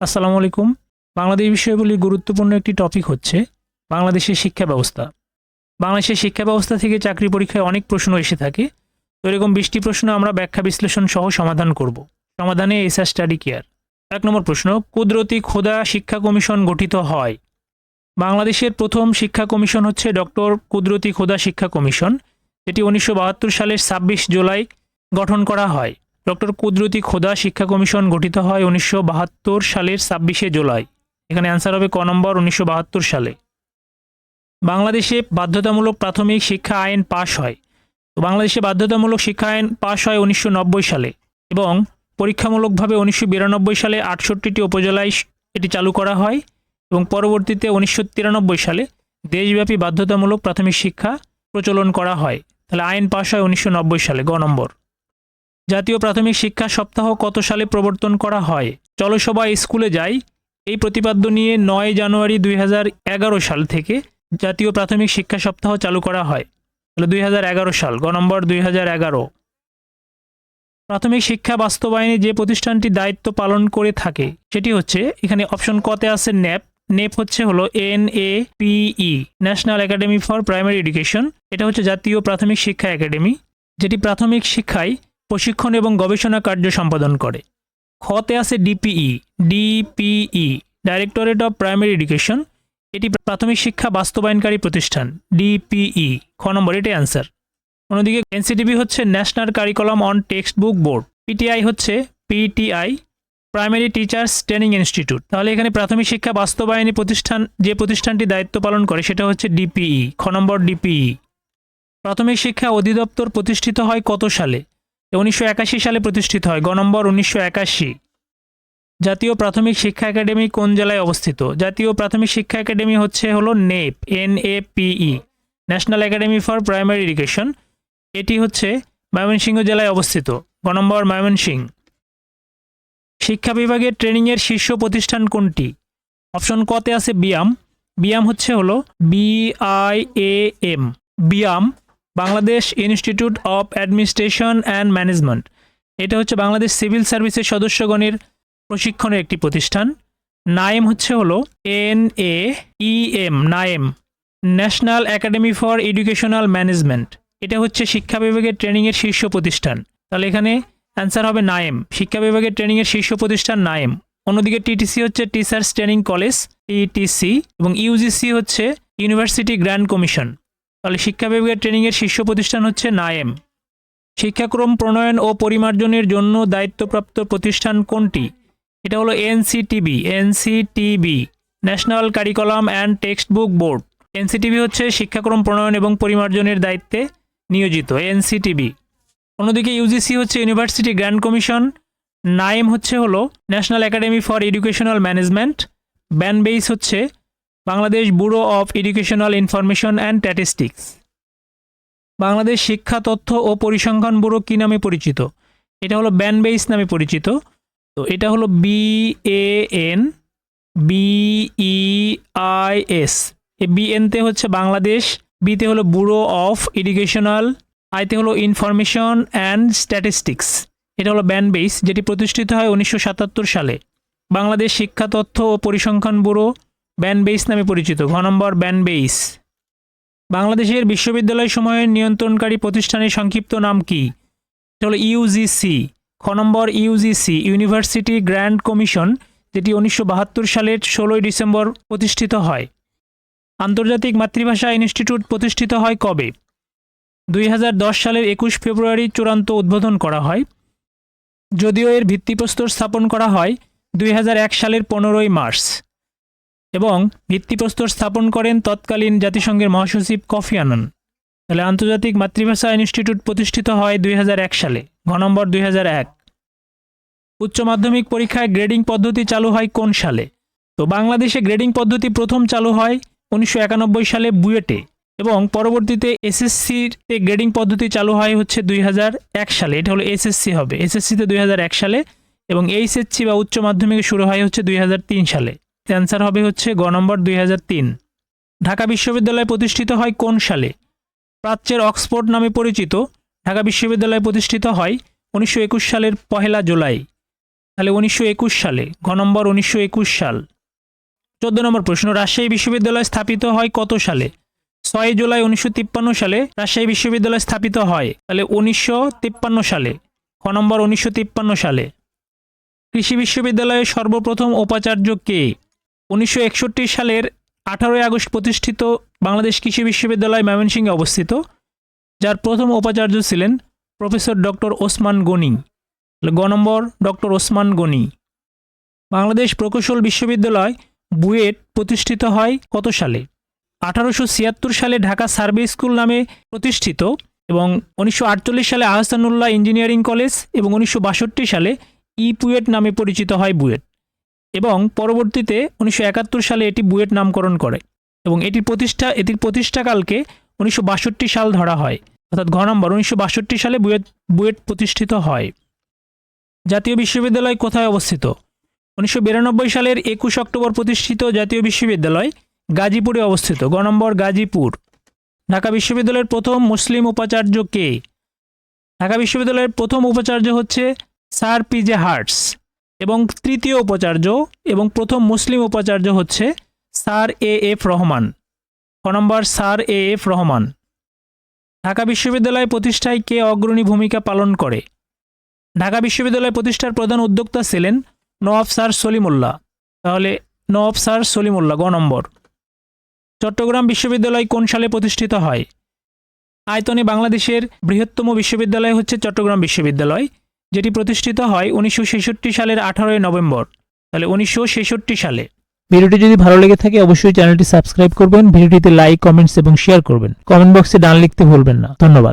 আসসালামু আলাইকুম। বাংলাদেশ বিষয়গুলির গুরুত্বপূর্ণ একটি টপিক হচ্ছে বাংলাদেশের শিক্ষা ব্যবস্থা। বাংলাদেশের শিক্ষা ব্যবস্থা থেকে চাকরি পরীক্ষায় অনেক প্রশ্ন এসে থাকে। তো এরকম 20টি প্রশ্ন আমরা ব্যাখ্যা বিশ্লেষণ সহ সমাধান করব। সমাধানে এসআর স্টাডি কেয়ার। 1 নম্বর প্রশ্ন, কুদরতি খোদা শিক্ষা কমিশন গঠিত হয়। বাংলাদেশের প্রথম শিক্ষা কমিশন হচ্ছে ডক্টর কুদরতি খোদা শিক্ষা কমিশন, এটি 1972 সালের 26 জুলাই গঠন করা হয়। ডক্টর কুদরতি খোদা শিক্ষা কমিশন গঠিত হয় 1972 সালের 26শে জুলাই। এখানে অ্যান্সার হবে ক নম্বর, 1972 সালে। বাংলাদেশে বাধ্যতামূলক প্রাথমিক শিক্ষা আইন পাশ হয়। তো বাংলাদেশে বাধ্যতামূলক শিক্ষা আইন পাশ হয় 1990 সালে এবং পরীক্ষামূলকভাবে 1992 সালে 68টি উপজেলায় এটি চালু করা হয় এবং পরবর্তীতে 1993 সালে দেশব্যাপী বাধ্যতামূলক প্রাথমিক শিক্ষা প্রচলন করা হয়। তাহলে আইন পাশ হয় 1990 সালে, গ নম্বর। জাতীয় প্রাথমিক শিক্ষা সপ্তাহ কত সালে প্রবর্তন করা হয়? চলো সবাই স্কুলে যাই, এই প্রতিপাদ্য নিয়ে 9 জানুয়ারি 2011 সাল থেকে জাতীয় প্রাথমিক শিক্ষা সপ্তাহ চালু করা হয়। তাহলে 2011 সাল, গ নম্বর 2011। প্রাথমিক শিক্ষা বাস্তবায়নে যে প্রতিষ্ঠানটি দায়িত্ব পালন করে থাকে সেটি হচ্ছে, এখানে অপশন কতে আছে ন্যাপ। নেপ হচ্ছে হলো NAPE, national academy for primary education. এটা হচ্ছে জাতীয় প্রাথমিক শিক্ষা একাডেমি, যেটি প্রাথমিক শিক্ষায় প্রশিক্ষণ এবং গবেষণা কার্য সম্পাদন করে। খতে আছে DPE, directorate of primary education, এটি প্রাথমিক শিক্ষা বাস্তবায়নকারী প্রতিষ্ঠান, DPE, খ নম্বর, এটাই অ্যান্সার। অন্যদিকে NCTB হচ্ছে national curriculum on text book board. PTI হচ্ছে PTI, primary teachers training institute. তাহলে এখানে প্রাথমিক শিক্ষা বাস্তবায়নী প্রতিষ্ঠান যে প্রতিষ্ঠানটি দায়িত্ব পালন করে সেটা হচ্ছে DPE, খ নম্বর DPE। প্রাথমিক শিক্ষা অধিদপ্তর প্রতিষ্ঠিত হয় কত সালে? 1981 সালে প্রতিষ্ঠিত হয়, গ নম্বর 1981। জাতীয় প্রাথমিক শিক্ষা একাডেমি কোন জেলায় অবস্থিত? জাতীয় প্রাথমিক শিক্ষা একাডেমি হচ্ছে হলো NAPE, NAPE, national academy for primary education, এটি হচ্ছে ময়মনসিংহ জেলায় অবস্থিত, গ নম্বর ময়মনসিংহ। শিক্ষা বিভাগের ট্রেনিংয়ের শীর্ষ প্রতিষ্ঠান কোনটি? অপশন কতে আছে বিয়াম। বিয়াম হচ্ছে হলো BIAM, BIAM, Bangladesh institute of administration and management. এটা হচ্ছে বাংলাদেশ সিভিল সার্ভিসের সদস্যগণের প্রশিক্ষণের একটি প্রতিষ্ঠান। নাইম হচ্ছে হলো NAEM, Naim, national academy for educational management. এটা হচ্ছে শিক্ষা বিভাগের ট্রেনিংয়ের শীর্ষ প্রতিষ্ঠান। তাহলে এখানে অ্যান্সার হবে নাইম, শিক্ষা বিভাগের ট্রেনিংয়ের শীর্ষ প্রতিষ্ঠান নাইম। অন্যদিকে TTC হচ্ছে টিচার্স ট্রেনিং কলেজ, TTC, এবং UGC হচ্ছে ইউনিভার্সিটি গ্র্যান্ড কমিশন। তাহলে শিক্ষা বিভাগের ট্রেনিংয়ের শীর্ষ প্রতিষ্ঠান হচ্ছে নাইম। শিক্ষাক্রম প্রণয়ন ও পরিমার্জনের জন্য দায়িত্বপ্রাপ্ত প্রতিষ্ঠান কোনটি? এটা হলো NCTB, national curriculum and text book board. NCTB হচ্ছে শিক্ষাক্রম প্রণয়ন এবং পরিমার্জনের দায়িত্বে নিয়োজিত, NCTB। অন্যদিকে UGC হচ্ছে ইউনিভার্সিটি গ্র্যান্ড কমিশন। নাইম হচ্ছে হলো national academy for educational management. BANBEIS হচ্ছে Bangladesh bureau of educational information and statistics. Bangladesh শিক্ষা তথ্য ও পরিসংখ্যান ব্যুরো কী নামে পরিচিত? এটা হলো ব্যানবেইস নামে পরিচিত। তো এটা হলো BANBEIS। এই BN-তে হচ্ছে বাংলাদেশ, বিতে হলো ব্যুরো অফ এডুকেশনাল, আইতে হলো ইনফরমেশন অ্যান্ড স্ট্যাটিস্টিক্স। এটা হলো ব্যানবেইস, যেটি প্রতিষ্ঠিত হয় 1977 সালে। বাংলাদেশ শিক্ষা তথ্য ও পরিসংখ্যান ব্যুরো ব্যানবেইস নামে পরিচিত, ঘ নম্বর ব্যানবেইস। বাংলাদেশের বিশ্ববিদ্যালয় সমূহের নিয়ন্ত্রণকারী প্রতিষ্ঠানের সংক্ষিপ্ত নাম কি? এটা হলো UGC, খ নম্বর UGC, ইউনিভার্সিটি গ্র্যান্ড কমিশন, যেটি 1972 সালের 16 ডিসেম্বর প্রতিষ্ঠিত হয়। আন্তর্জাতিক মাতৃভাষা ইনস্টিটিউট প্রতিষ্ঠিত হয় কবে? 2010 সালের 21 ফেব্রুয়ারি চূড়ান্ত উদ্বোধন করা হয়, যদিও এর ভিত্তিপ্রস্তর স্থাপন করা হয় 2001 সালের 15 মার্চ এবং ভিত্তিপ্রস্তর স্থাপন করেন তৎকালীন জাতিসংঘের মহাসচিব কফি আনান। তাহলে আন্তর্জাতিক মাতৃভাষা ইনস্টিটিউট প্রতিষ্ঠিত হয় 2001 সালে, ঘ নম্বর 2001। উচ্চ মাধ্যমিক পরীক্ষায় গ্রেডিং পদ্ধতি চালু হয় কোন সালে? তো বাংলাদেশে গ্রেডিং পদ্ধতি প্রথম চালু হয় 1991 সালে বুয়েটে এবং পরবর্তীতে SSC-তে গ্রেডিং পদ্ধতি চালু হয় হচ্ছে 2001 সালে। এটা হলো SSC হবে, SSC-তে 2001 সালে এবং HSC বা উচ্চ মাধ্যমিকে শুরু হয় হচ্ছে 2003 সালে। অ্যান্সার হবে হচ্ছে গ নম্বর 2003। ঢাকা বিশ্ববিদ্যালয় প্রতিষ্ঠিত হয় কোন সালে? প্রাচ্যের অক্সফোর্ড নামে পরিচিত ঢাকা বিশ্ববিদ্যালয় প্রতিষ্ঠিত হয় 1921 সালের 1 জুলাই। তাহলে 1921 সালে। ঘ নম্বর 1921 সাল। 14 নম্বর প্রশ্ন, রাজশাহী বিশ্ববিদ্যালয় স্থাপিত হয় কত সালে? 6 জুলাই 1953 সালে রাজশাহী বিশ্ববিদ্যালয় স্থাপিত হয়। তাহলে 1953 সালে। খ নম্বর 1953 সালে। কৃষি বিশ্ববিদ্যালয়ের সর্বপ্রথম উপাচার্য কে? 1961 সালের 18 আগস্ট প্রতিষ্ঠিত বাংলাদেশ কৃষি বিশ্ববিদ্যালয় ময়মনসিংহে অবস্থিত, যার প্রথম উপাচার্য ছিলেন প্রফেসর ডক্টর ওসমান গনি। গ নম্বর ডক্টর ওসমান গনি। বাংলাদেশ প্রকৌশল বিশ্ববিদ্যালয় বুয়েট প্রতিষ্ঠিত হয় কত সালে? 1876 সালে ঢাকা সার্ভে স্কুল নামে প্রতিষ্ঠিত এবং 1948 সালে আহসানুল্লাহ ইঞ্জিনিয়ারিং কলেজ এবং 1962 সালে বুয়েট নামে পরিচিত হয় বুয়েট, এবং পরবর্তীতে 1971 সালে এটি বুয়েট নামকরণ করে এবং এটির প্রতিষ্ঠাকালকে 1962 সাল ধরা হয়, অর্থাৎ ঘ নম্বর 1962 সালে বুয়েট প্রতিষ্ঠিত হয়। জাতীয় বিশ্ববিদ্যালয় কোথায় অবস্থিত? 1992 সালের 21 অক্টোবর প্রতিষ্ঠিত জাতীয় বিশ্ববিদ্যালয় গাজীপুরে অবস্থিত। গ নম্বর গাজীপুর। ঢাকা বিশ্ববিদ্যালয়ের প্রথম মুসলিম উপাচার্য কে? ঢাকা বিশ্ববিদ্যালয়ের প্রথম উপাচার্য হচ্ছে স্যার পিজে হার্টস এবং তৃতীয় উপাচার্য এবং প্রথম মুসলিম উপাচার্য হচ্ছে স্যার এএফ রহমান। ক নম্বর স্যার এএফ রহমান। ঢাকা বিশ্ববিদ্যালয় প্রতিষ্ঠায় কে অগ্রণী ভূমিকা পালন করে? ঢাকা বিশ্ববিদ্যালয় প্রতিষ্ঠার প্রধান উদ্যোক্তা ছিলেন নওয়াব স্যার সলিমুল্লাহ। তাহলে নওয়াব স্যার সলিমুল্লাহ। গ নম্বর। চট্টগ্রাম বিশ্ববিদ্যালয় কোন সালে প্রতিষ্ঠিত হয়? আয়তনে বাংলাদেশের বৃহত্তম বিশ্ববিদ্যালয় হচ্ছে চট্টগ্রাম বিশ্ববিদ্যালয়, যেটি প্রতিষ্ঠিত হয় 1966 সালের 18 নভেম্বর। তাহলে 1966 সালে। ভিডিওটি যদি ভালো লেগে থাকে অবশ্যই চ্যানেলটি সাবস্ক্রাইব করবেন, ভিডিওটিতে লাইক, কমেন্টস এবং শেয়ার করবেন। কমেন্ট বক্সে ডান লিখতে ভুলবেন না। ধন্যবাদ।